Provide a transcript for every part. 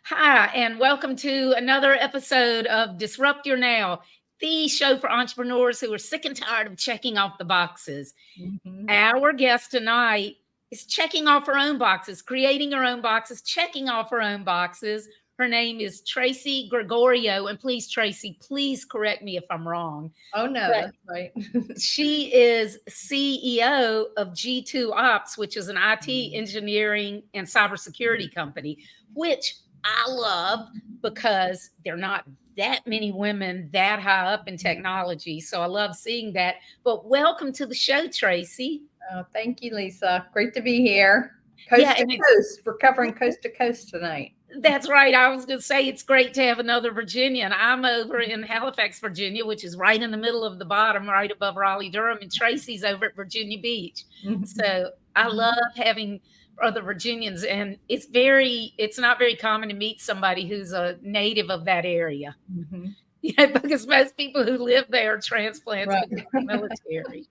Hi, and welcome to another episode of Disrupt Your Now, the show for entrepreneurs who are sick and tired of checking off the boxes. Mhm. Our guest tonight is checking off her own boxes, creating her own boxes, checking off her own boxes. Her name is Tracy Gregorio. And please, Tracy, please correct me if I'm wrong. Oh, no, But that's right. she is CEO of G2 Ops, which is an IT Mm. engineering and cybersecurity company, which I love because there are not that many women that high up in technology. So I love seeing that. But welcome to the show, Tracy. Oh, thank you, Lisa. Great to be here. Yeah, Coast to and coast. We're covering coast to coast tonight. that's right. I was going to say it's great to have another Virginian. I'm over in Halifax, Virginia, which is right in the middle of the bottom, right above Raleigh, Durham, and Tracy's over at Virginia Beach. Mhm. So I love having other Virginians, and it's not very common to meet somebody who's a native of that area. Mhm. Yeah, because most people who live there are transplants Right. because of the military.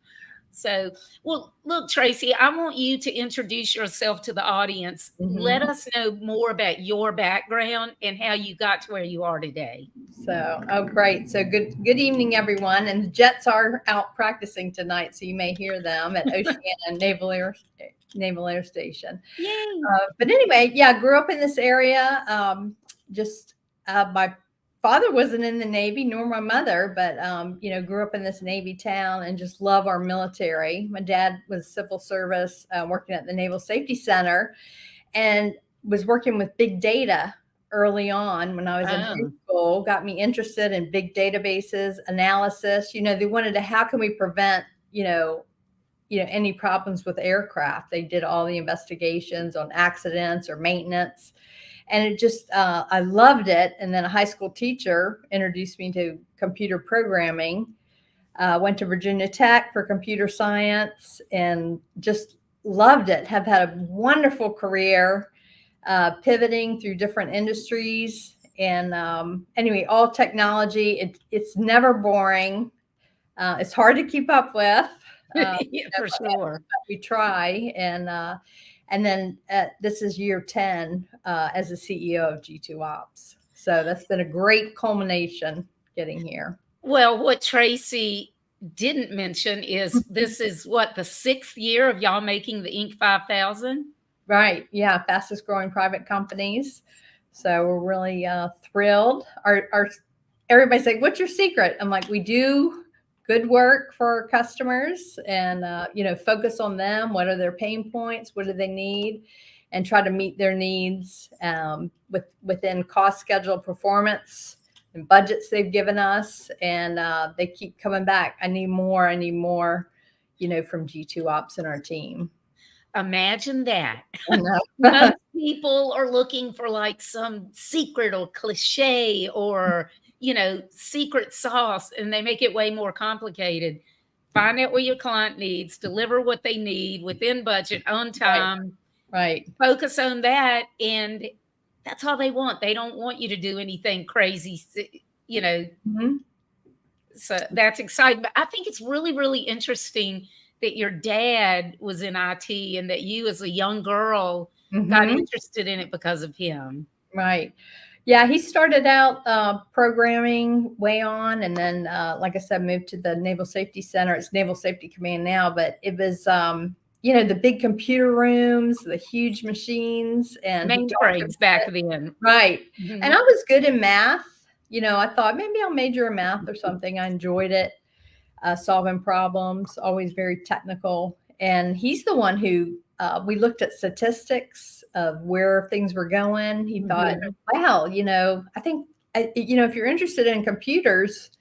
So, well, look, Tracy, I want you to introduce yourself to the audience. Let Mhm. us know more about your background and how you got to where you are today. Oh, great. So good evening, everyone. And the jets are out practicing tonight, so you may hear them at Oceana Naval Air Station. Yay. But anyway, yeah, grew up in this area. Just My father wasn't in the Navy, nor my mother, but grew up in this Navy town and just love our military. My dad was civil service, working at the Naval Safety Center, and was working with big data early on when I was in high Oh, school. Got me interested in big databases analysis. They wanted to how can we prevent any problems with aircraft. They did all the investigations on accidents or maintenance, and I loved it. And then a high school teacher introduced me to computer programming. Went to Virginia Tech for computer science and just loved it. Have had a wonderful career, pivoting through different industries. And anyway, all technology. It's never boring. It's hard to keep up with. yeah, for But sure. we try. And then this is year 10 as the CEO of G2 Ops. So that's been a great culmination getting here. Well, what Tracy didn't mention is this is what the sixth year of y'all making the Inc. 5000. Right. Yeah. Fastest growing private companies. So we're really thrilled. Everybody's like, what's your secret? I'm like, we do good work for our customers and, focus on them. What are their pain points? What do they need? And try to meet their needs within cost, schedule, performance, and budgets they've given us. And they keep coming back. I need more. I need more, from G2 Ops and our team. Imagine that. I know. Most people are looking for like some secret or cliche or, secret sauce, and they make it way more complicated. Find out what your client needs, deliver what they need within budget, on Right. time, Right. focus on that. And that's all they want. They don't want you to do anything crazy, you know, Mhm. so that's exciting. But I think it's really, really interesting that your dad was in IT and that you, as a young girl, got Mhm. interested in it because of him. Right. Yeah, he started out programming way on, and then, like I said, moved to the Naval Safety Center. It's Naval Safety Command now, but it was, the big computer rooms, the huge machines, and he talked Mainframes back about it. then. Right. And Mhm. I was good in math. I thought maybe I'll major in math or something. I enjoyed it, solving problems, always very technical. And he's the one who we looked at statistics of where things were going. He thought, Mhm. wow, I think, if you're interested in computers,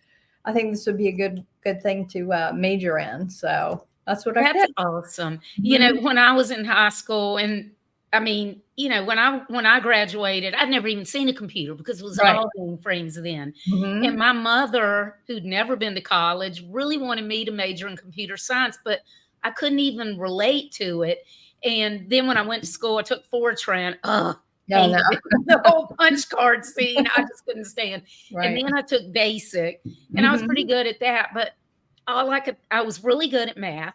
I think this would be a good thing to major in. So that's what I That's picked. awesome. Mhm. When I was in high school, and I mean, when I graduated, I'd never even seen a computer because it was Right. all mainframes then. And Hmm. my mother, who'd never been to college, really wanted me to major in computer science, but I couldn't even relate to it. And then when I went to school, I took Fortran. Ugh, No, no. hated it. The whole punch card scene, I just couldn't stand. And Right. then I took basic, and I was pretty Hmm. good at that, but I was really good at math.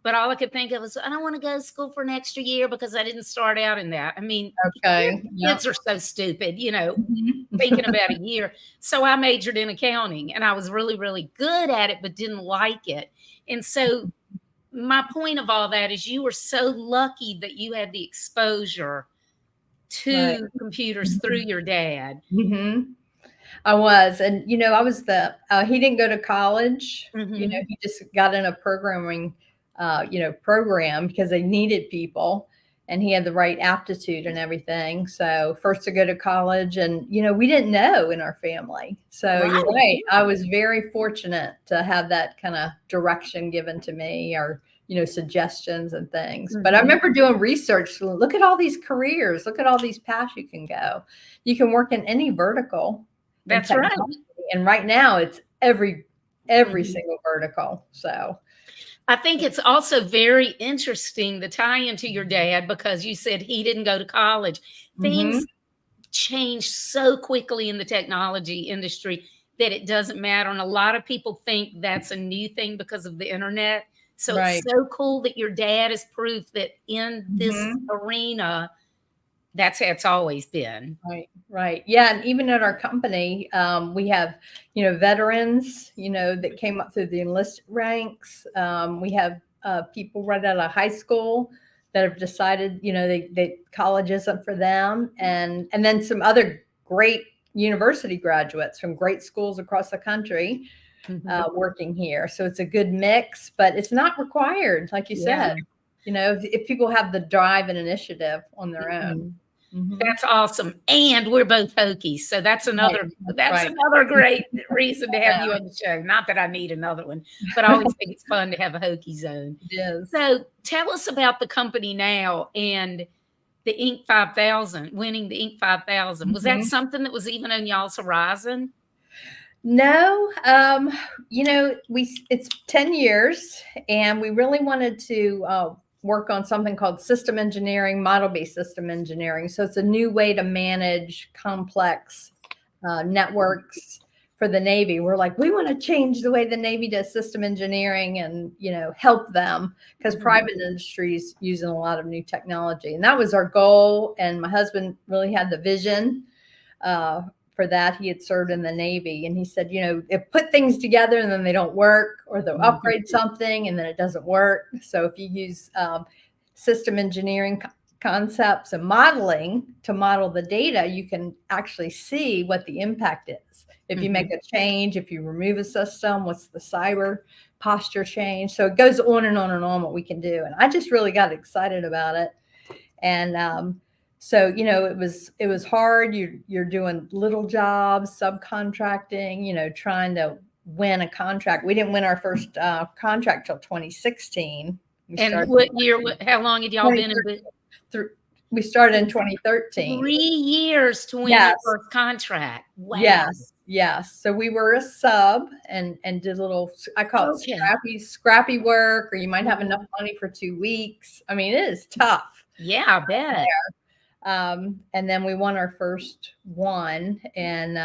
but all I could think of was, I don't want to go to school for an extra year because I didn't start out in that. I mean, Okay. Yep. kids are so stupid, Mhm. thinking about a year. So I majored in accounting and I was really, really good at it, but didn't like it. And so my point of all that is you were so lucky that you had the exposure Right. to computers through your dad. Hmm. I was, and I was he didn't go to college. Mhm. He just got in a programming, program because they needed people, and he had the right aptitude and everything. So first to go to college, and we didn't know in our family. So you're Right. right. I was very fortunate to have that kind of direction given to me, or suggestions and things. But I Mhm. remember doing research. Look at all these careers. Look at all these paths you can go. You can work in any vertical in That's right. technology. And right now it's every Mhm. single vertical. So I think it's also very interesting the tie into your dad because you said he didn't go to college. Things mhm, change so quickly in the technology industry that it doesn't matter. And a lot of people think that's a new thing because of the internet. So it's right. so cool that your dad is proof that in this Mhm, arena, that's how it's always been. right, right. Yeah, and even at our company, we have, veterans, that came up through the enlist ranks. We have people right out of high school that have decided, they college isn't for them, and then some other great university graduates from great schools across the country Mhm. working here. So it's a good mix, but it's not required, like you Yeah. said. If people have the drive and initiative on their own. Mhm. Hmm. That's awesome, and we're both Hokies, so Right. That's that's right. another great reason to have you Yeah, on the show. Not that I need another one, but I always think it's fun to have a Hokie zone. it is. So, tell us about the company now and the Inc. 5000, winning the Inc. 5000. Was that Mhm. something that was even on y'all's horizon? No, it's 10 years, and we really wanted to work on something called system engineering, model-based system engineering. So it's a new way to manage complex networks for the Navy. We're like, we want to change the way the Navy does system engineering and, help them because Mhm. private industries using a lot of new technology. And that was our goal. And my husband really had the vision uh, for that. He had served in the Navy, and he said, it put things together and then they don't work, or they'll Mhm. upgrade something and then it doesn't work. So if you use system engineering concepts and modeling to model the data, you can actually see what the impact is. If you make Mhm. a change, if you remove a system, what's the cyber posture change? So it goes on and on and on what we can do. And I just really got excited about it. And so it was hard. You're doing little jobs, subcontracting, trying to win a contract. We didn't win our first contract till 2016. We And started what year, how long had y'all been in 2013. We started in 2013. 3 years to win your Yes, first contract. Wow. yes, yes. So we were a sub and did little, I call it Okay. scrappy work, or you might have enough Mhm. money for 2 weeks. I mean, it is tough. Yeah, I bet. And then we won our first one, and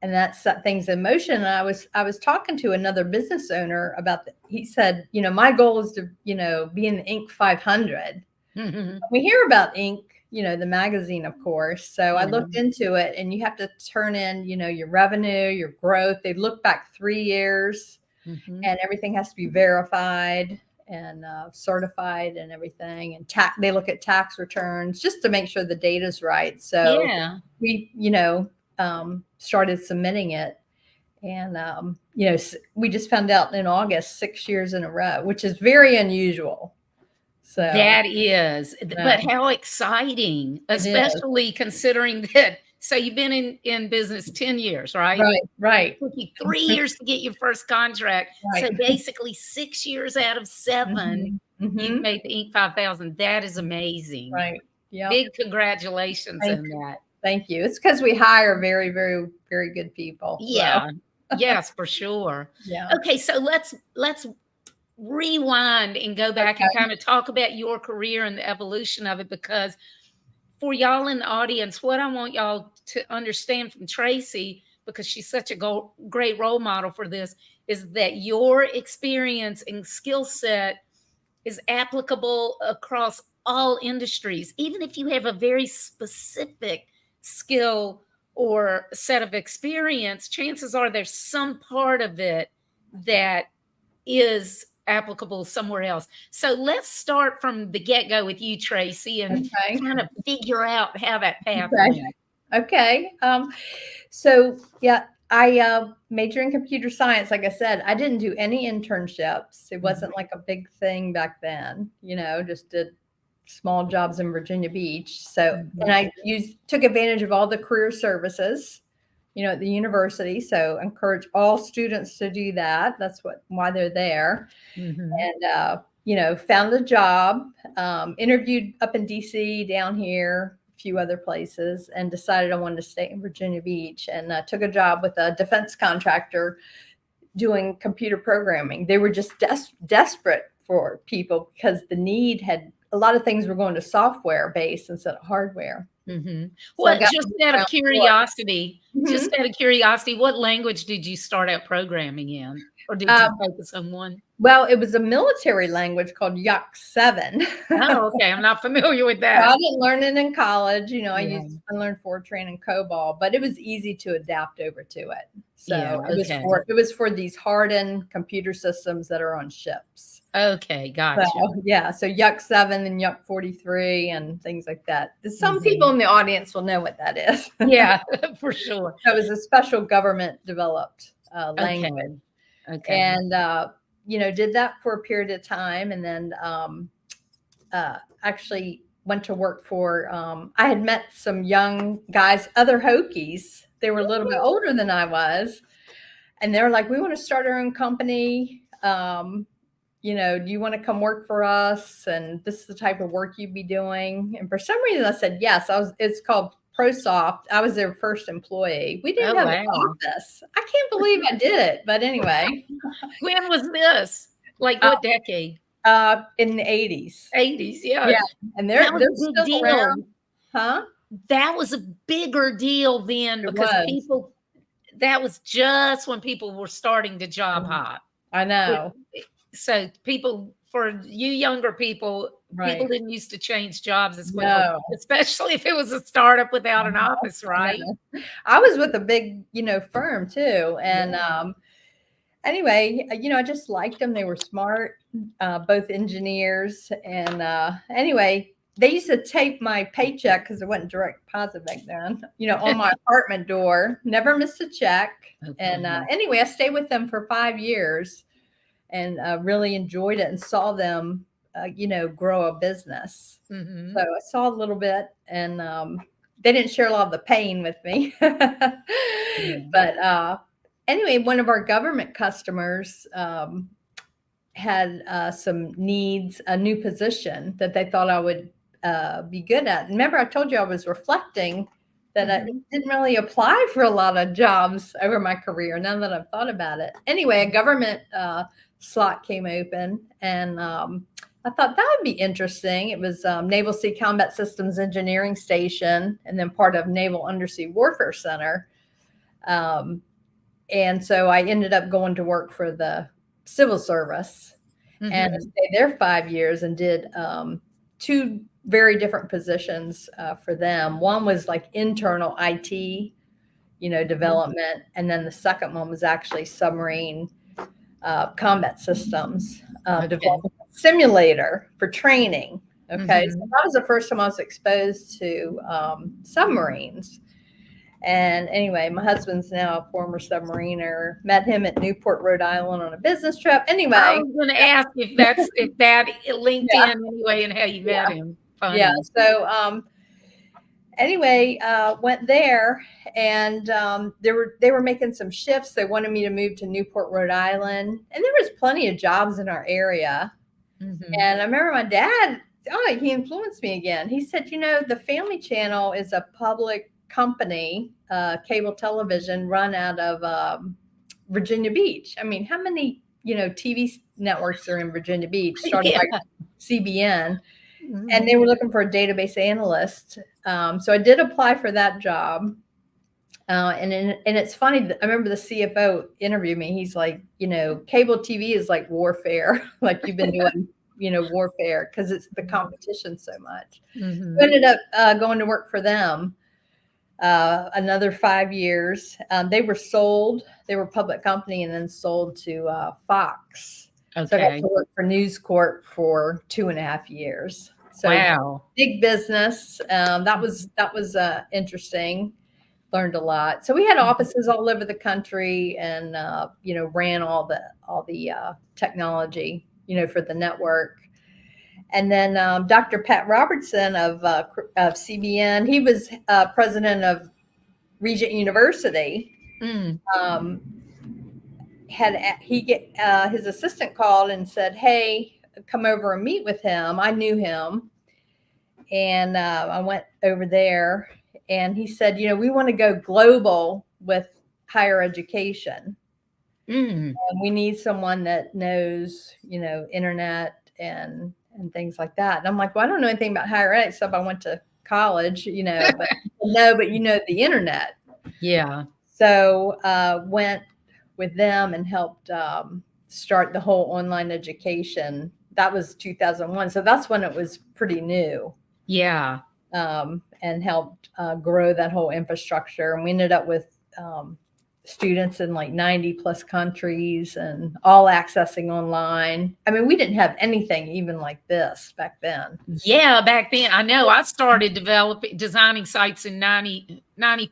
that set things in motion. And I was talking to another business owner about he said, my goal is to, be in the Inc. 500. Mhm. We hear about Inc., the magazine, of course. So I Yeah. looked into it, and you have to turn in, your revenue, your growth. They look back 3 years, Mhm. and everything has to be verified and certified and everything. And they look at tax returns just to make sure the data's right. So Yeah. we, started submitting it. And, we just found out in August, 6 years in a row, which is very unusual. So That is, yeah, but how exciting, it is. especially considering that so you've been in business 10 years, right? Right, right, Took you 3 years to get your first contract. So right. basically 6 years out of 7, Hmm. you've Hmm. made the Inc. 5000. That is amazing. Right. Yep. Big congratulations Thank on you. that. Thank you. It's because we hire very, very, very good people. So Yeah. Yes, for sure. yeah. Okay, so let's rewind and go back and Okay. kind of talk about your career and the evolution of it because for y'all in the audience, what I want y'all to understand from Tracy, because she's such a great role model for this, is that your experience and skill set is applicable across all industries. Even if you have a very specific skill or set of experience, chances are there's some part of it that is applicable somewhere else. So let's start from the get-go with you, Tracy, and Okay. kind of figure out how that path Okay. went. Okay. So yeah, I major in computer science. Like I said, I didn't do any internships. It wasn't like a big thing back then, just did small jobs in Virginia Beach. So, and I took advantage of all the career services, at the university. So encourage all students to do that. That's why they're there. And, found a job, interviewed up in DC, down here, a few other places, and decided I wanted to stay in Virginia Beach, and took a job with a defense contractor doing computer programming. They were just desperate for people because the need a lot of things were going to software based instead of hardware. Well, just out of curiosity, what language did you start out programming in? Or did you focus on one? Well, it was a military language called Yuck 7. Oh, okay. I'm not familiar with that. I didn't learn it in college. I learned Fortran and COBOL, but it was easy to adapt over to it. So it was for these hardened computer systems that are on ships. Okay, gotcha. So Yuck 7 and Yuck 43 and things like that. Some people in the audience will know what that is. Yeah, for sure. That was a special government developed language. Okay. And, did that for a period of time. And then actually went to work for, I had met some young guys, other Hokies. They were a little bit older than I was. And they were like, we want to start our own company. Do you want to come work for us? And this is the type of work you'd be doing. And for some reason I said, yes. It's called ProSoft. I was their first employee. We didn't have an office. I can't believe I did it. But anyway. When was this? Like what decade? In the 80s. 80s, yeah. And they're still around. Huh? That was a bigger deal then because that was just when people were starting to job hop. I know. So for you younger people didn't used to change jobs as quickly, especially if it was a startup without an office, right? I was with a big, firm too. And anyway, I just liked them. They were smart, both engineers. And anyway, they used to tape my paycheck because it wasn't direct deposit back then, on my apartment door. Never missed a check. Okay. And anyway, I stayed with them for 5 years. And really enjoyed it and saw them, grow a business. So I saw a little bit, and they didn't share a lot of the pain with me. But anyway, one of our government customers had some needs, a new position that they thought I would be good at. Remember, I told you I was reflecting that I didn't really apply for a lot of jobs over my career, now that I've thought about it. Anyway, a government slot came open, and I thought that would be interesting. It was Naval Sea Combat Systems Engineering Station, and then part of Naval Undersea Warfare Center. And so I ended up going to work for the civil service, and I stayed there 5 years and did 2 very different positions for them. One was like internal IT, development, and then the second one was actually submarine combat systems, developing a simulator for training. Okay. So that was the first time I was exposed to submarines. And anyway, my husband's now a former submariner. Met him at Newport, Rhode Island on a business trip. Anyway, I was going to ask if that linked in anyway and how you met him. Funny. Yeah. So anyway, went there, and they were making some shifts. They wanted me to move to Newport, Rhode Island, and there was plenty of jobs in our area. And I remember my dad, he influenced me again. He said, the Family Channel is a public company, cable television run out of Virginia Beach. I mean, how many, TV networks are in Virginia Beach, starting by CBN? And they were looking for a database analyst. So I did apply for that job. And it's funny, I remember the CFO interviewed me. He's like, cable TV is like warfare, like you've been doing warfare because it's the competition so much. Mhm. We ended up going to work for them another 5 years. They were sold. They were a public company and then sold to Fox. So I got Okay. to work for News Corp for 2.5 years. So Wow. big business. That was interesting. Learned a lot. So we had offices all over the country, and ran all the technology, for the network. And then Dr. Pat Robertson of CBN, he was president of Regent University. Mm. His assistant called and said, "Hey, come over and meet with him." I knew him, and I went over there, and he said, "We want to go global with higher education, Mm. and we need someone that knows, internet and things like that." And I'm like, "Well, I don't know anything about higher ed except I went to college, but no, but the internet." Yeah. So went with them and helped start the whole online education. That was 2001. So that's when it was pretty new. Yeah. And helped grow that whole infrastructure. And we ended up with students in like 90 plus countries and all accessing online. I mean, we didn't have anything even like this back then. Yeah, back then, I know I started designing sites in 95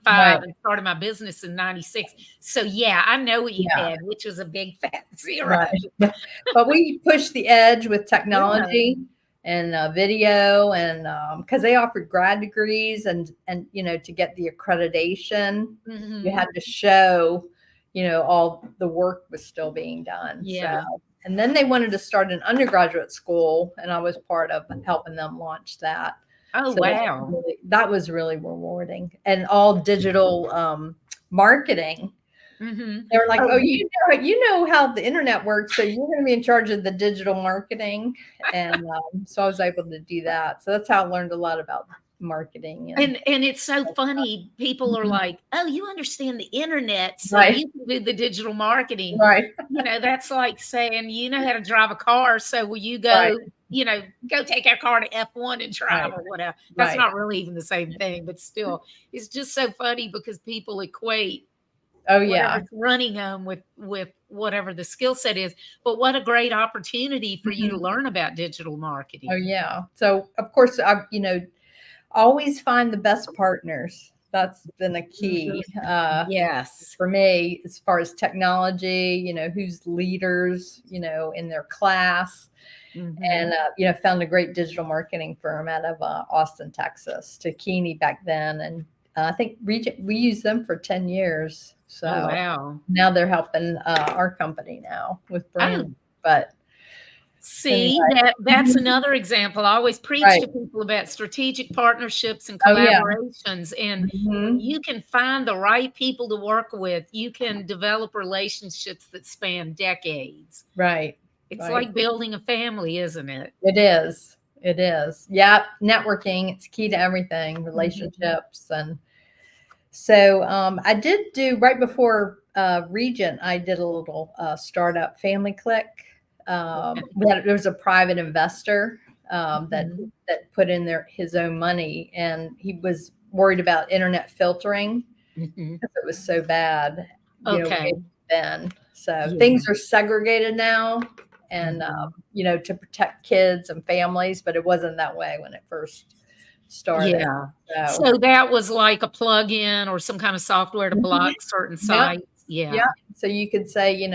Right. and started my business in 96. So yeah, I know what you Yeah. had, which was a big fat zero. Right. But we pushed the edge with Yeah. technology and video, and because they offered grad degrees and to get the accreditation, Mhm. you had to show, all the work was still being done. Yeah. So, and then they wanted to start an undergraduate school, and I was part of helping them launch that. Oh, So wow. that was really rewarding, and all digital marketing. Mhm. They were like, Oh, "Oh, you know how the internet works, so you're going to be in charge of the digital marketing." And so I was able to do that. So that's how I learned a lot about marketing. and it's so funny. People are Mhm. like, "Oh, you understand the internet, so Right, you can do the digital marketing." right, That's like saying, "You know how to drive a car, so will you right, go take our car to F1 and drive," right, or whatever. That's right. not really even the same thing, but still, it's just so funny because people equate Oh yeah. whatever's running them with whatever the skill set is. But what a great opportunity for you to Mhm. learn about digital Oh marketing. yeah. So of course I always find the best partners. That's been a key. Yes. For me, as far as technology, who's leaders, in their class. Mhm. And, found a great digital marketing firm out of Austin, Texas, Takini back then. And I think we used them for 10 years. Oh, So wow. now they're helping our company now with Oh, brand. But anyway, see, that's another example. I always preach right. to people about strategic partnerships and Oh, yeah. collaborations, and when Hmm. you can find the right people to work with, you can develop relationships that span decades. Right. It's Right. like building a family, isn't it? It is. It is. Yeah. Networking. It's key to everything, Mhm. relationships. And so I did do right before Regent, I did a little startup Family Click. There was a private investor that Mhm. put in his own money, and he was worried about internet filtering Mhm. because it was so bad, Okay. way then. So Yeah. things are segregated now, and Mhm. to protect kids and families, but it wasn't that way when it first started. Yeah. So. So that was like a plug-in or some kind of software to Mhm. block certain Yep. sites? Yeah. Yeah. So you could say,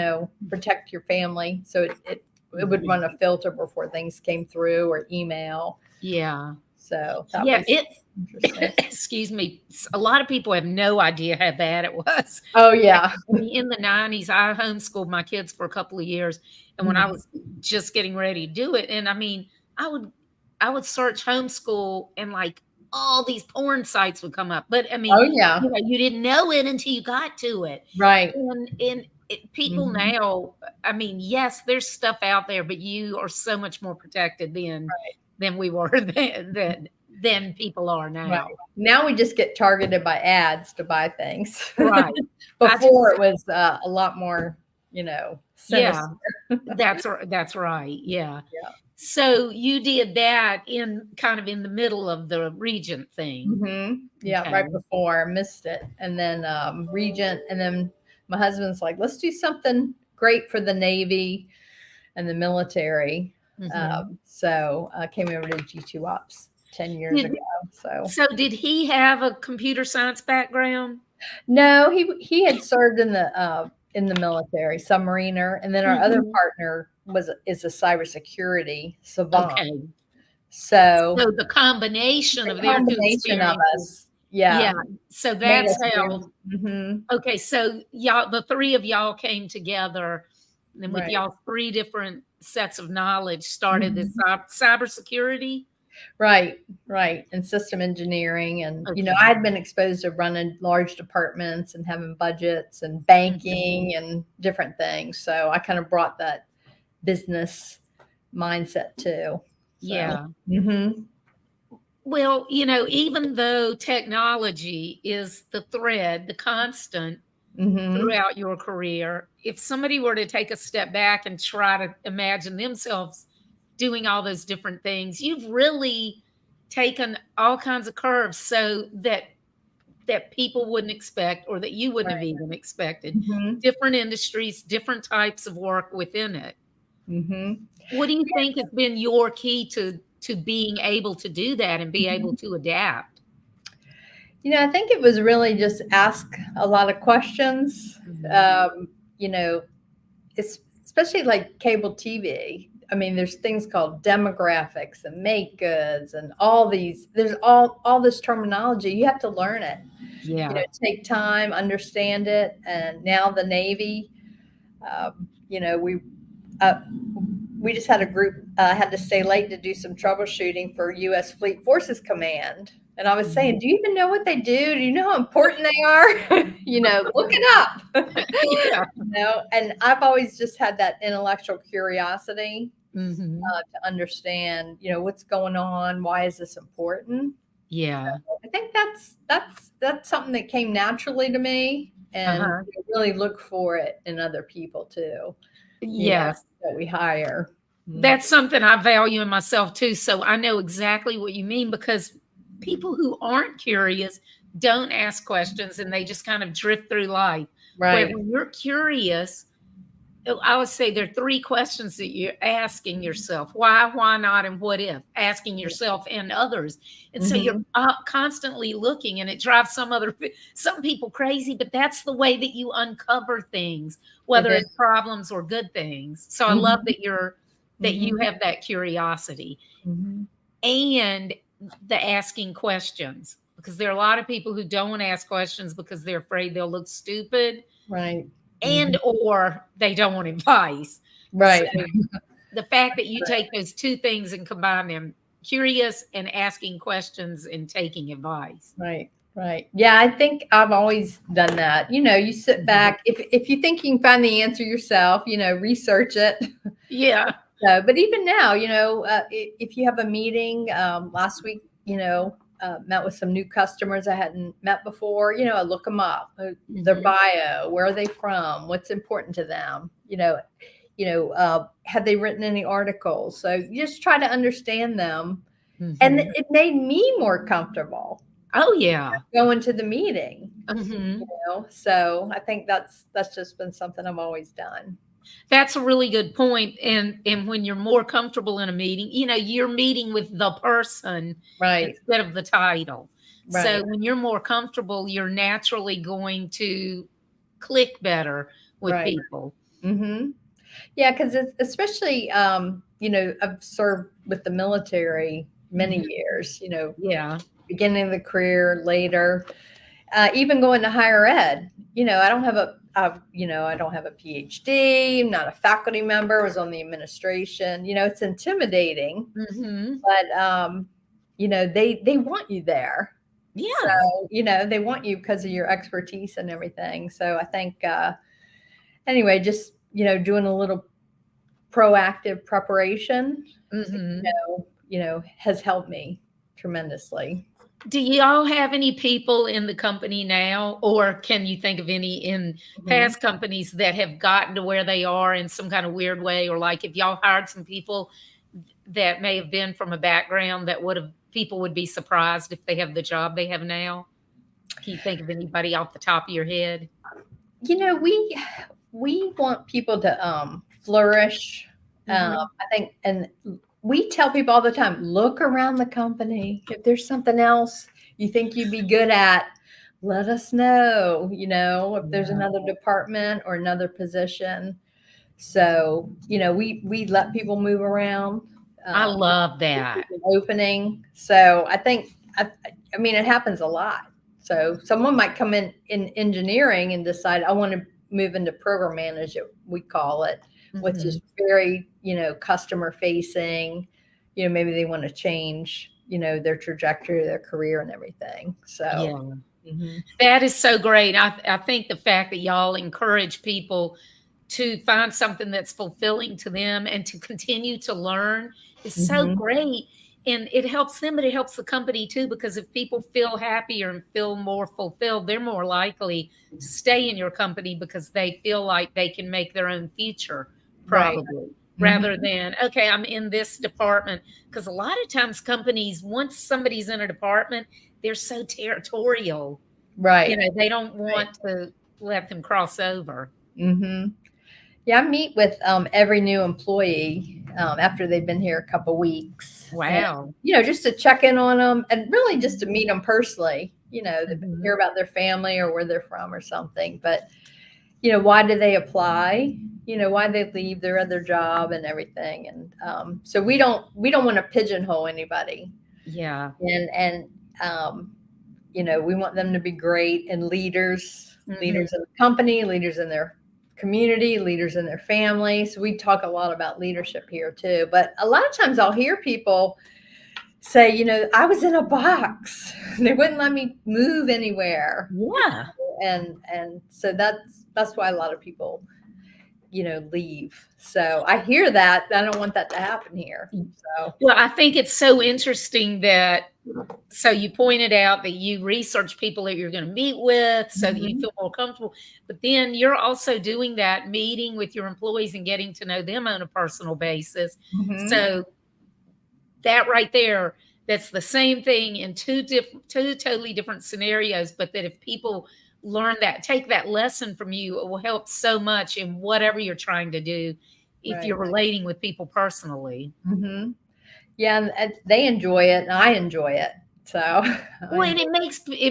protect your family. So it would Mhm. run a filter before things came through or email. Yeah. So that Yeah, was interesting. excuse me, a lot of people have no idea how bad it was. Oh Back yeah. in the 90s, I homeschooled my kids for a couple of years, and when I Mhm. was just getting ready to do it, and I mean, I would I would search homeschool and, like, all these porn sites would come up, but, I mean, Oh yeah. you didn't know it until you got to it, Right. and people Mhm. now, I mean, yes, there's stuff out there, but you are so much more protected than we were than people are Right. now. Now we just get targeted by ads to buy things. Right. I Before just it was a lot more, yeah, sinister. that's right, yeah. Yeah. So you did that in kind of in the middle of the Regent thing. Yeah, Okay. right before I missed it. And then Regent, and then my husband's like, let's do something great for the Navy and the military. So I came over to G2 Ops 10 years ago. So did he have a computer science background? No, he had served in the military, submariner, and then our other partner is a cybersecurity savant. Okay. So the combination of their two combination of experiences. us, yeah. So made that's us how. do- Okay, so y'all, the three of y'all came together, and with Right. y'all three different sets of knowledge, started this cybersecurity. Right, and system engineering, and Okay. I had been exposed to running large departments and having budgets and banking and different things. So I kind of brought that business mindset too. So. Yeah. Mm-hmm. Well, even though technology is the thread, the constant throughout your career, if somebody were to take a step back and try to imagine themselves doing all those different things, you've really taken all kinds of curves so that people wouldn't expect, or that you wouldn't have even expected. Different industries, different types of work within it. What do you think has been your key to being able to do that and be able to adapt? I think it was really just ask a lot of questions. It's especially like cable TV. I mean, there's things called demographics and make goods and all these. There's all this terminology. You have to learn it. Yeah. Take time, understand it. And now the Navy, we just had a group had to stay late to do some troubleshooting for U.S. Fleet Forces Command. And I was saying, do you even know what they do? Do you know how important they are? Look it up. And I've always just had that intellectual curiosity to understand, what's going on. Why is this important? Yeah. So I think that's something that came naturally to me, and really look for it in other people too. Yes. That we hire. That's something I value in myself too. So I know exactly what you mean, because people who aren't curious don't ask questions and they just kind of drift through life. Right. Where when you're curious, I would say there are three questions that you're asking yourself: why not, and what if? Asking yourself and others. And so you're constantly looking, and it drives some people crazy, but that's the way that you uncover things, whether it's problems or good things. So I love that you have that curiosity and the asking questions, because there are a lot of people who don't ask questions because they're afraid they'll look stupid. Right. And or they don't want advice. Right. So the fact that you take those two things and combine them, curious and asking questions and taking advice. Right. Yeah, I think I've always done that. You sit back. If you think you can find the answer yourself, research it. Yeah. So, but even now, if you have a meeting, last week, met with some new customers I hadn't met before, I look them up, their bio, where are they from, what's important to them, have they written any articles? So you just try to understand them. And it made me more comfortable. Oh yeah. Going to the meeting. So I think that's just been something I've always done. That's a really good point. And when you're more comfortable in a meeting, you're meeting with the person instead of the title. Right. So when you're more comfortable, you're naturally going to click better with people. Yeah, because especially, I've served with the military many years, beginning of the career, later, even going to higher ed. I don't have I don't have a PhD. I'm not a faculty member. I was on the administration. It's intimidating, but they want you there. Yeah. So they want you because of your expertise and everything. So I think anyway, just doing a little proactive preparation, has helped me tremendously. Do y'all have any people in the company now, or can you think of any in past companies that have gotten to where they are in some kind of weird way? Or like if y'all hired some people that may have been from a background that people would be surprised if they have the job they have now? Can you think of anybody off the top of your head? We want people to flourish. I think, and we tell people all the time, look around the company. If there's something else you think you'd be good at, let us know, if there's another department or another position. So, we let people move around. I love that. Opening. So I think, I mean, it happens a lot. So someone might come in engineering and decide, I want to move into program management, we call it, which is very, customer facing. Maybe they want to change, their trajectory, their career and everything. So that is so great. I think the fact that y'all encourage people to find something that's fulfilling to them and to continue to learn is so great. And it helps them, but it helps the company too, because if people feel happier and feel more fulfilled, they're more likely to stay in your company because they feel like they can make their own future, probably, rather than, okay, I'm in this department. Because a lot of times companies, once somebody's in a department, they're so territorial. Right. They don't want to let them cross over. Yeah, I meet with every new employee after they've been here a couple weeks. Wow. And, just to check in on them and really just to meet them personally, hear about their family or where they're from or something. But, why do they apply? Why they leave their other job and everything. And so we don't want to pigeonhole anybody. Yeah. And we want them to be great and leaders in the company, leaders in their community, leaders in their families. So we talk a lot about leadership here too. But a lot of times I'll hear people say, I was in a box. They wouldn't let me move anywhere. Yeah. And so that's why a lot of people, leave. So I hear that. I don't want that to happen here. So well, I think it's so interesting so you pointed out that you research people that you're going to meet with so that you feel more comfortable, but then you're also doing that meeting with your employees and getting to know them on a personal basis. So that right there, that's the same thing in two totally different scenarios, but that if people learn that, take that lesson from you, it will help so much in whatever you're trying to do if you're relating with people personally. Yeah, and they enjoy it and I enjoy it. So well, and it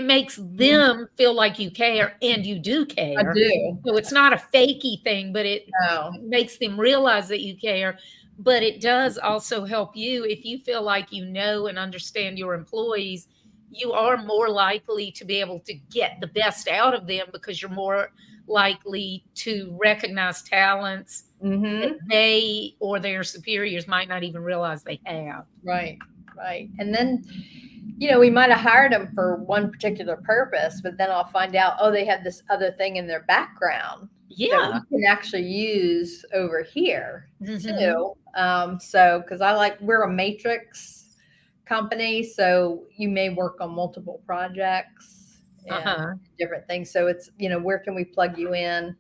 makes them feel like you care, and you do care. I do. So it's not a fakey thing, but it makes them realize that you care. But it does also help you if you feel like you know and understand your employees. You are more likely to be able to get the best out of them because you're more likely to recognize talents that they or their superiors might not even realize they have. Right. And then, we might have hired them for one particular purpose, but then I'll find out, they have this other thing in their background that we can actually use over here too. So, because we're a matrix company, so you may work on multiple projects and different things. So it's, where can we plug you in,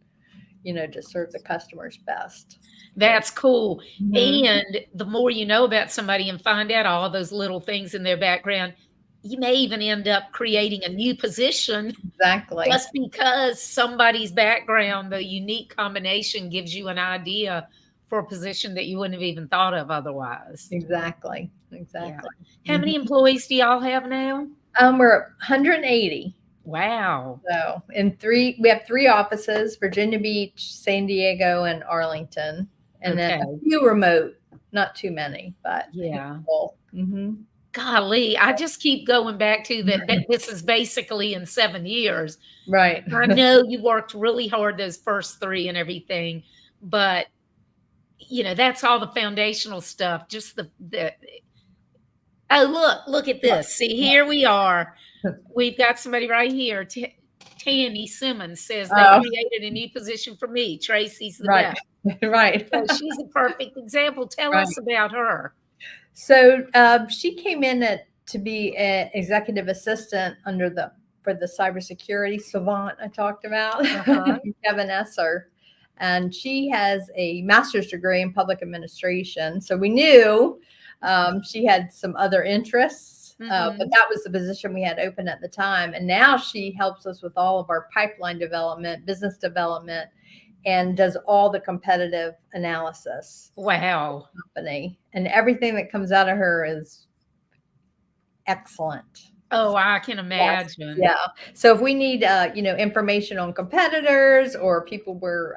to serve the customers best. That's cool. And the more you know about somebody and find out all those little things in their background, you may even end up creating a new position. Exactly. Just because somebody's background, the unique combination gives you an idea for a position that you wouldn't have even thought of otherwise. Exactly. Yeah. How many employees do y'all have now? We're 180. Wow. So we have 3 offices: Virginia Beach, San Diego, and Arlington. And then a few remote, not too many, but yeah. Golly, I just keep going back to that this is basically in 7 years. Right. I know you worked really hard those first 3 and everything, but that's all the foundational stuff. Just look at this. See, here we are. We've got somebody right here. Tanny Simmons says they created a new position for me. Tracy's the best. Right. So she's a perfect example. Tell us about her. So she came in to be an executive assistant for the cybersecurity savant I talked about, Kevin Esser. and she has a master's degree in public administration. So we knew she had some other interests, but that was the position we had open at the time. And now she helps us with all of our pipeline development, business development, and does all the competitive analysis. Wow. Company, and everything that comes out of her is excellent. Oh, I can imagine. Yeah. So if we need, information on competitors or people we're,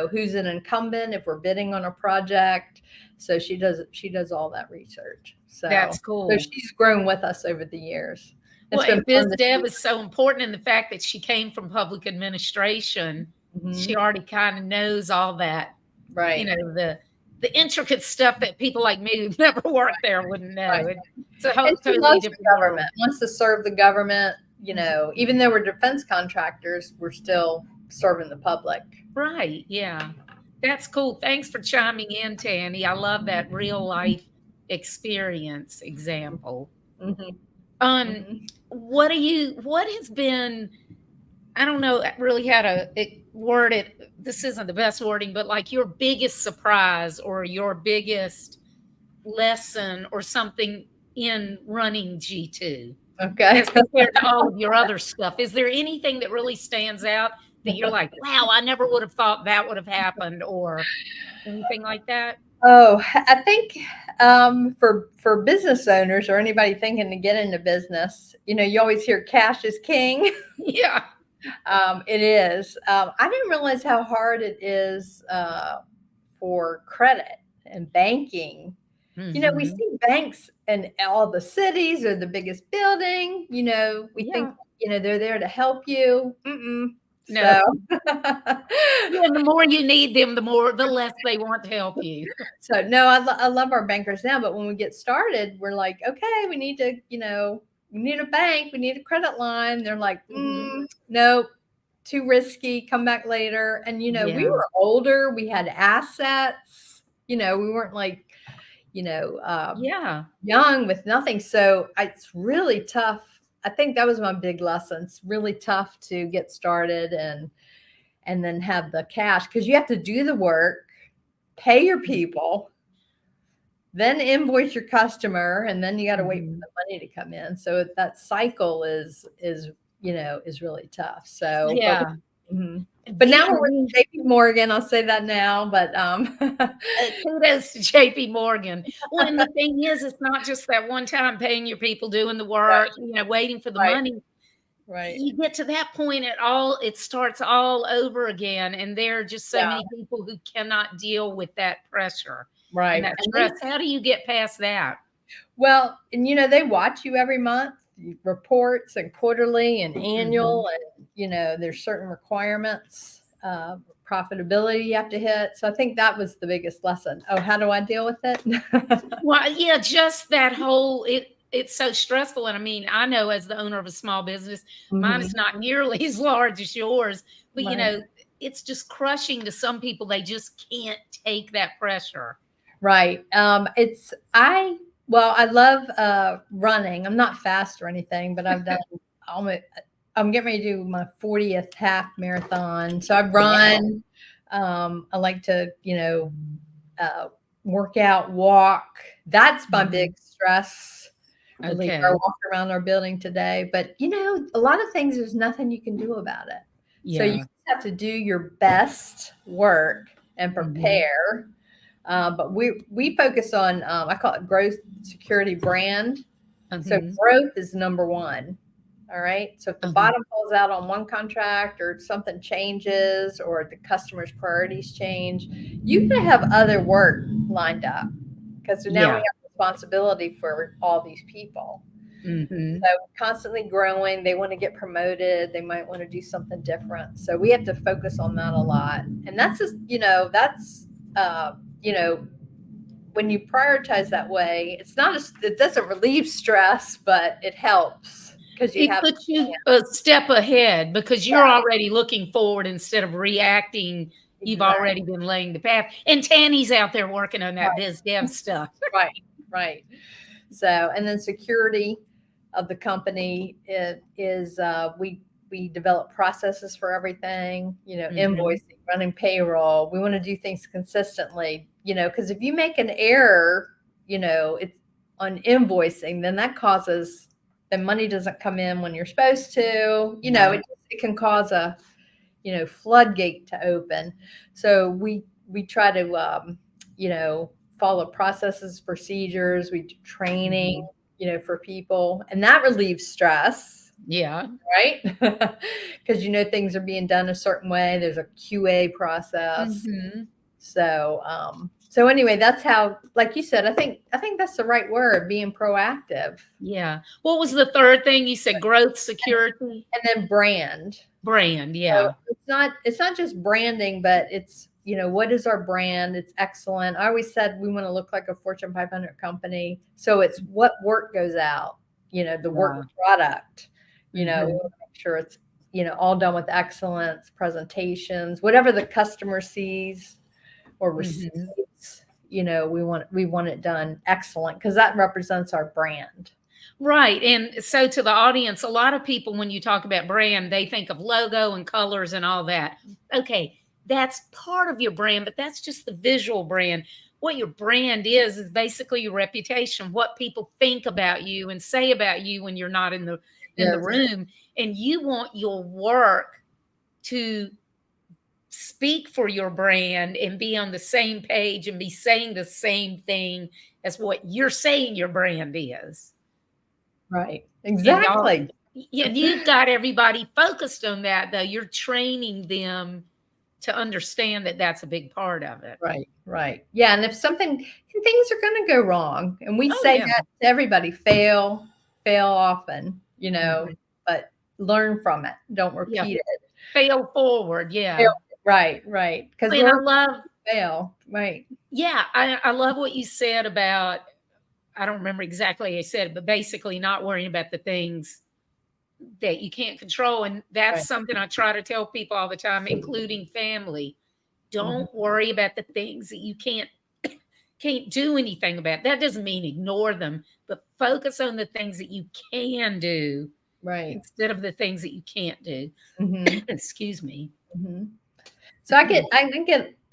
who's an incumbent, if we're bidding on a project, so she does all that research. So that's cool. So she's grown with us over the years. Well, and biz dev is so important in the fact that she came from public administration. She already kind of knows all that, right? The intricate stuff that people like me who've never worked there wouldn't know. Right. It's a totally different government. Wants to serve the government. Even though we're defense contractors, we're still serving the public. Right. Yeah. That's cool. Thanks for chiming in, Tanny. I love that real life experience example. What has been, I don't know really how to word it. This isn't the best wording, but like your biggest surprise or your biggest lesson or something in running G2. Okay. As compared to all of your other stuff. Is there anything that really stands out that you're like, wow, I never would have thought that would have happened or anything like that? Oh, I think for business owners or anybody thinking to get into business, you always hear cash is king. Yeah. It is. I didn't realize how hard it is for credit and banking. We see banks in all the cities or the biggest building. We think they're there to help you. No. And the more you need them, the less they want to help you. So no, I love our bankers now, but when we get started, we're like, okay, we need to, we need a bank, we need a credit line. They're like, nope, too risky, come back later. And, we were older, we had assets, we weren't like, young with nothing. So it's really tough. I think that was my big lesson. It's really tough to get started and then have the cash because you have to do the work, pay your people, then invoice your customer, and then you got to wait for the money to come in. So that cycle is really tough. So yeah. But now we're with JP Morgan. I'll say that now, but kudos to JP Morgan. Well, and the thing is, it's not just that one time paying your people, doing the work, waiting for the money. Right. You get to that point it starts all over again. And there are just so many people who cannot deal with that pressure. Right. And that stress. How do you get past that? Well, and they watch you every month, reports and quarterly and annual, and there's certain requirements, profitability you have to hit. So I think that was the biggest lesson. Oh, how do I deal with it? Well, yeah, just that whole it's so stressful. And I mean, I know as the owner of a small business, mine is not nearly as large as yours, but it's just crushing to some people. They just can't take that pressure. Right. I love running. I'm not fast or anything, but I've done I'm getting ready to do my 40th half marathon. So I run. I like to, work out, walk. That's my big stress. Okay. I walk around our building today, but a lot of things, there's nothing you can do about it. Yeah. So you just have to do your best work and prepare. But we focus on, I call it growth, security, brand. So growth is number one. All right. So if the bottom falls out on one contract or something changes or the customer's priorities change, you can have other work lined up because now we have responsibility for all these people. So constantly growing, they want to get promoted. They might want to do something different. So we have to focus on that a lot. And that's just, when you prioritize that way, it doesn't relieve stress, but it helps. It puts you a step ahead because you're already looking forward instead of reacting. You've already been laying the path. And Tanny's out there working on that biz dev stuff. Right. So, and then security of the company is we we develop processes for everything, Mhm. invoicing, running payroll. We want to do things consistently, because if you make an error, it's on invoicing, then that causes then money doesn't come in when you're supposed to. It can cause a floodgate to open. So we try to follow processes, procedures. We do training, for people, and that relieves stress. Yeah. Right? Because things are being done a certain way. There's a QA process. Mhm. So anyway, that's how, like you said, I think that's the right word, being proactive. Yeah. What was the third thing you said? Growth, security, And then brand. brand. So Yeah. it's not just branding, but it's, what is our brand? It's excellent. I always said we want to look like a Fortune 500 company. So it's what work goes out, the work product, we want to make sure it's, all done with excellence, presentations, whatever the customer sees or receives, we want it done excellent, because that represents our brand. Right. And so to the audience, a lot of people, when you talk about brand, they think of logo and colors and all that. Okay, that's part of your brand, but that's just the visual brand. What your brand is basically your reputation, what people think about you and say about you when you're not in the Yes. room. And you want your work to speak for your brand and be on the same page and be saying the same thing as what you're saying your brand is. Right. And Exactly. you've got everybody focused on that, though. You're training them to understand that that's a big part of it. Right. Right. Yeah. And if things are going to go wrong, and we Oh, say yeah. that to everybody, fail often, Mhm. but learn from it. Don't Yeah. repeat it. Fail forward. Yeah. Fail. Right. Right. Because And I we're love, fail. Right. yeah, I love what you said about, I don't remember exactly how you said it, but basically not worrying about the things that you can't control. And that's Right. something I try to tell people all the time, including family. Mhm. Don't worry about the things that you can't do anything about. That doesn't mean ignore them, but focus on the things that you can do Right. instead of the things that you can't do. Mhm. Excuse me. Mhm. So I get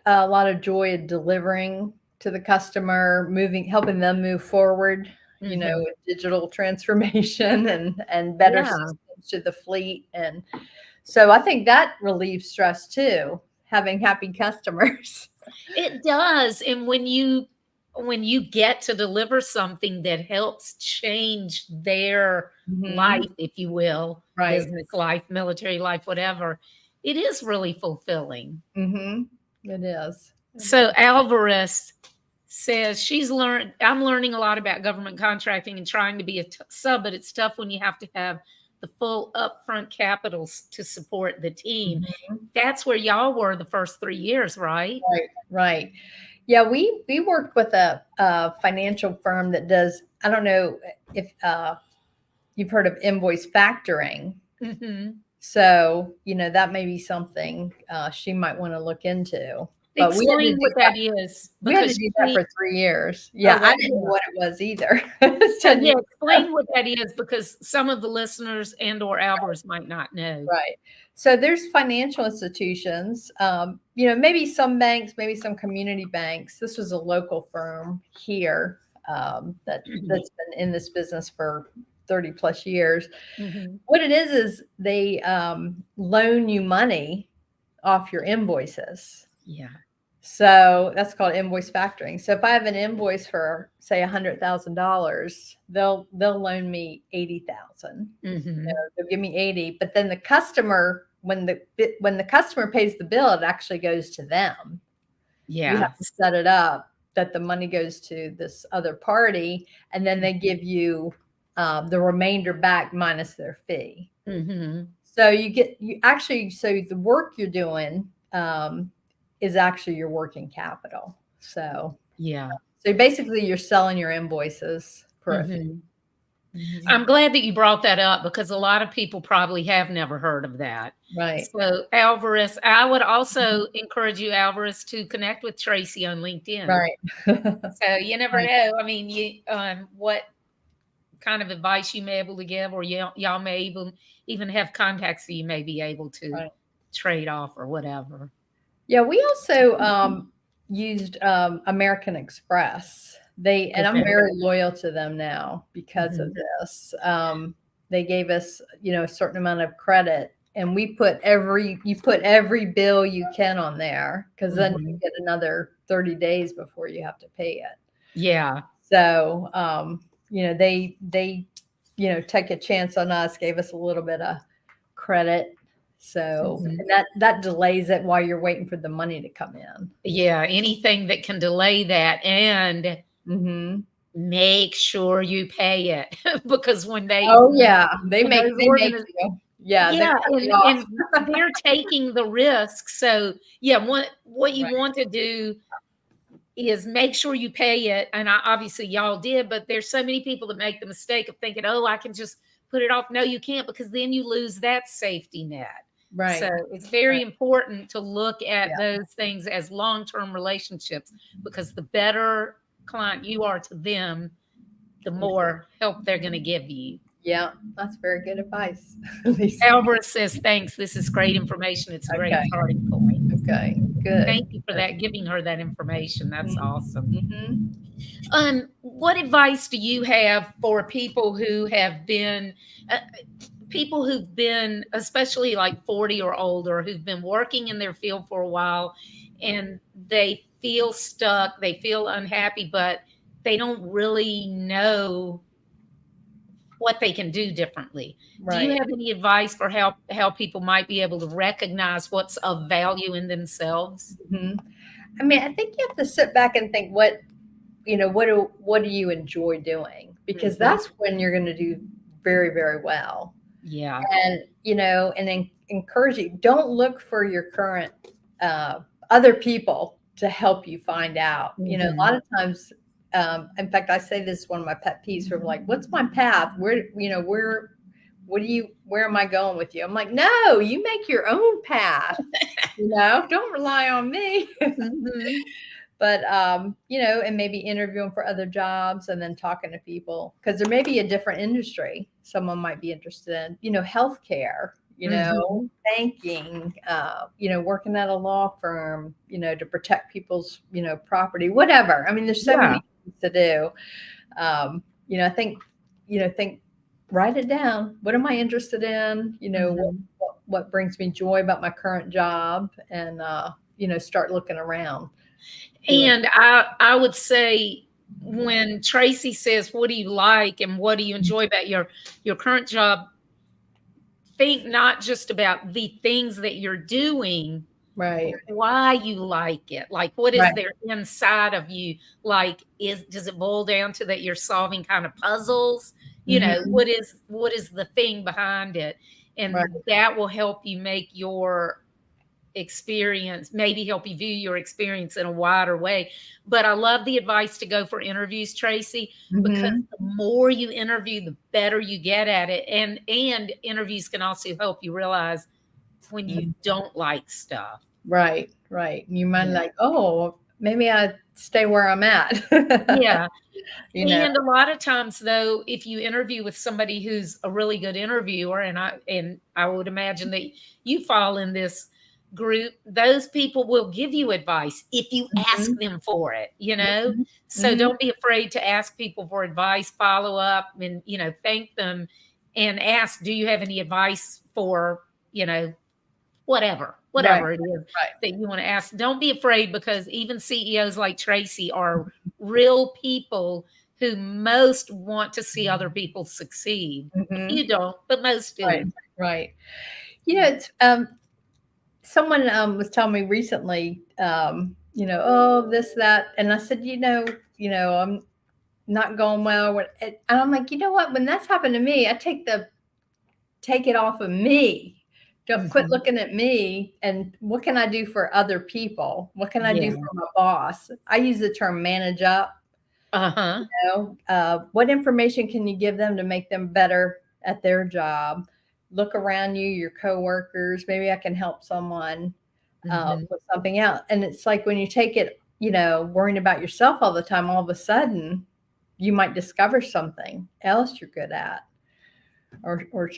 a lot of joy in delivering to the customer, helping them move forward, Mhm. with digital transformation and better Yeah, systems to the fleet. And so I think that relieves stress too, having happy customers. it does. And when you get to deliver something that helps change their Mhm. life, if you will, Right. business life, military life, whatever, it is really fulfilling. Mhm. It is. It So is. Alvarez says I'm learning a lot about government contracting and trying to be a sub, but it's tough when you have to have the full upfront capitals to support the team. Mhm. That's where y'all were the first 3 years, right? Right. Right. Yeah, we worked with a financial firm that does. I don't know if you've heard of invoice factoring. Hmm. So, that may be something she might want to look into. But Explain what that is, we had to because do that for 3 years. oh, Yeah, I well, didn't know yeah. what it was either. It's 10 Yeah, years ago. explain what that is, because some of the listeners and or Alvarez might not know. Right. So there's financial institutions, maybe some banks, maybe some community banks. This was a local firm here that's been in this business for 30 plus years. Mhm. What it is they loan you money off your invoices. Yeah. So that's called invoice factoring. So if I have an invoice for say $100,000, they'll loan me 80,000. Mhm. They'll give me 80, but then the customer, when the customer pays the bill, it actually goes to them. You Yeah. have to set it up that the money goes to this other party, and then they give you the remainder back minus their fee. Mhm. So so the work you're doing is actually your working capital. So Yeah. basically you're selling your invoices for a fee. Mhm. Mhm. I'm glad that you brought that up, because a lot of people probably have never heard of that. Right. So, Alvarez, I would also encourage you, Alvarez, to connect with Tracy on LinkedIn. Right. So you never Right. know. I mean, what kind of advice you may be able to give, or y'all may even have contacts that you may be able to Right. trade off or whatever. Yeah, we also used American Express. And I'm Okay. very loyal to them now because of Mhm. this. They gave us, a certain amount of credit, and you put every bill you can on there, because then you Mhm. get another 30 days before you have to pay it. Yeah. So, they take a chance on us, gave us a little bit of credit. So, Mhm. and that delays it while you're waiting for the money to come in. Yeah, anything that can delay that, and Mm-hmm. make sure you pay it because Oh yeah, they when make those they make organizations, you. Yeah, they yeah, cut you and off. they're taking the risk. So yeah, what you Right. want to do is make sure you pay it. And obviously y'all did, but there's so many people that make the mistake of thinking, oh, I can just put it off. No, you can't, because then you lose that safety net. So Right. it's very Right. important to look at Yeah. those things as long-term relationships, because the better client you are to them, the more help they're going to give you. Yeah, that's very good advice, Lisa. Albert says, thanks. This is great information. It's a great Okay. starting point. Okay. Good. Thank you for that, giving her that information. That's awesome. Mm-hmm. What advice do you have for uh, people who've been, especially like 40 or older, who've been working in their field for a while, and they feel stuck, they feel unhappy, but they don't really know what they can do differently? Do you Right. have any advice for how people might be able to recognize what's of value in themselves? Mm-hmm. I mean, I think you have to sit back and think, what do you enjoy doing? Because Mhm. that's when you're going to do very, very well. Yeah. And encourage you. Don't look for your current uh, other people to help you find out. A Mhm. lot of times, in fact, I say this is one of my pet peeves. From like, what's my path? Where am I going with you? I'm like, no, you make your own path. Don't rely on me. Mhm. But and maybe interviewing for other jobs, and then talking to people, because there may be a different industry someone might be interested in, healthcare, Mhm. banking, working at a law firm, to protect people's, property, whatever. I mean, there's so Yeah. many things to do. I think, write it down. What am I interested in? Mhm. What brings me joy about my current job, and start looking around. Doing. And I would say, when Tracy says, "What do you like and what do you enjoy about your current job?" Think not just about the things that you're doing, Right. but why you like it. Like, what is Right. there inside of you? Like, does it boil down to that you're solving kind of puzzles? Mhm. What is the thing behind it? Right. And that will help you make your experience, maybe help you view your experience in a wider way. But I love the advice to go for interviews, Tracy, because Mhm. the more you interview, the better you get at it. And interviews can also help you realize when you Mhm. don't like stuff. Right. Right. You might Yeah. like, oh, maybe I stay where I'm at. Yeah. you know. And a lot of times, though, if you interview with somebody who's a really good interviewer, and I would imagine that you fall in this group, those people will give you advice if you ask Mhm. them for it, you know? Mhm. So Mhm. don't be afraid to ask people for advice, follow up, and, thank them, and ask, do you have any advice for, you know, Right. whatever it is Right. that you want to ask. Don't be afraid, because even CEOs like Tracy are real people who most want to see other people succeed. A Mhm. few don't, but most Right. do. Right. It's someone was telling me recently, oh, this, that, and I said, I'm not going well. And I'm like, you know what? When that's happened to me, I take it off of me. Don't quit Mhm. looking at me, and what can I do for other people? What can I do Yeah. for my boss? I use the term manage up. Uh-huh. What information can you give them to make them better at their job? Look around you, your coworkers. Maybe I can help someone Mhm. with something else. And it's like when you take it, worrying about yourself all the time, all of a sudden, you might discover something else you're good at, or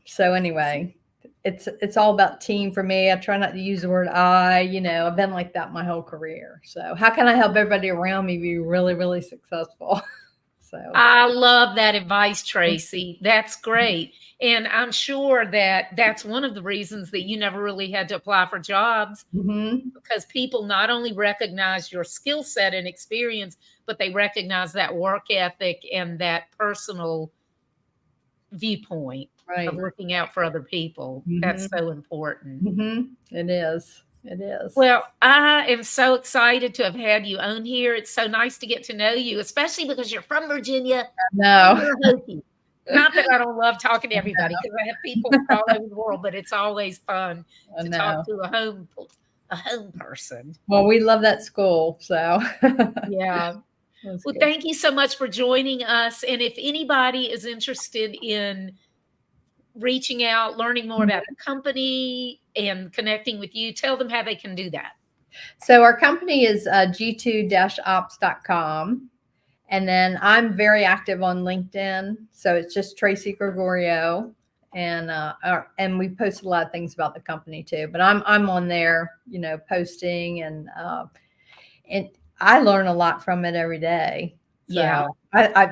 so anyway, it's all about team for me. I try not to use the word I. I've been like that my whole career. So how can I help everybody around me be really, really successful? So I love that advice, Tracy. That's great. And I'm sure that that's one of the reasons that you never really had to apply for jobs, because people not only recognize your skill set and experience, but they recognize that work ethic and that personal viewpoint of working out for other people. That's so important. It is. It is. Well, I am so excited to have had you on here. It's so nice to get to know you, especially because you're from Virginia. No. You're a Hokie. Not that I don't love talking to everybody, because I have people from all over the world, but it's always fun to talk to a home person. Well, we love that school, so yeah. Well, good. Thank you so much for joining us. And if anybody is interested in reaching out, learning more about the company and connecting with you, tell them how they can do that. So our company is g2-ops.com. And then I'm very active on LinkedIn. So it's just Tracy Gregorio. And we post a lot of things about the company too. But I'm on there, posting, and I learn a lot from it every day. So yeah.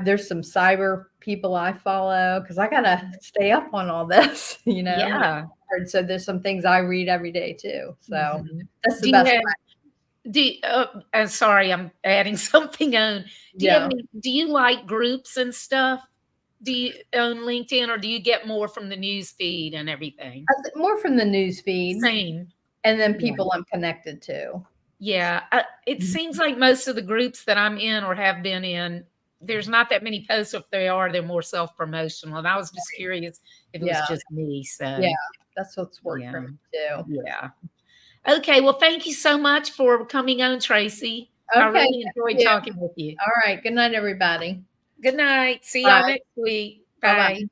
There's some cyber people I follow, because I gotta stay up on all this, Yeah. And so there's some things I read every day too. So that's the best way. Sorry, I'm adding something on. Do you like groups and stuff? Do you on LinkedIn, or do you get more from the news feed and everything? More from the news feed. Same. And then people I'm connected to. Yeah. It seems like most of the groups that I'm in or have been in, there's not that many posts. If they are, they're more self-promotional. And I was just curious if it was just me. So yeah, that's what's worked for me too. Yeah. Okay. Well, thank you so much for coming on, Tracy. Okay, I really enjoyed talking with you. All right. Good night, everybody. Good night. See y'all next week. Bye. Bye-bye.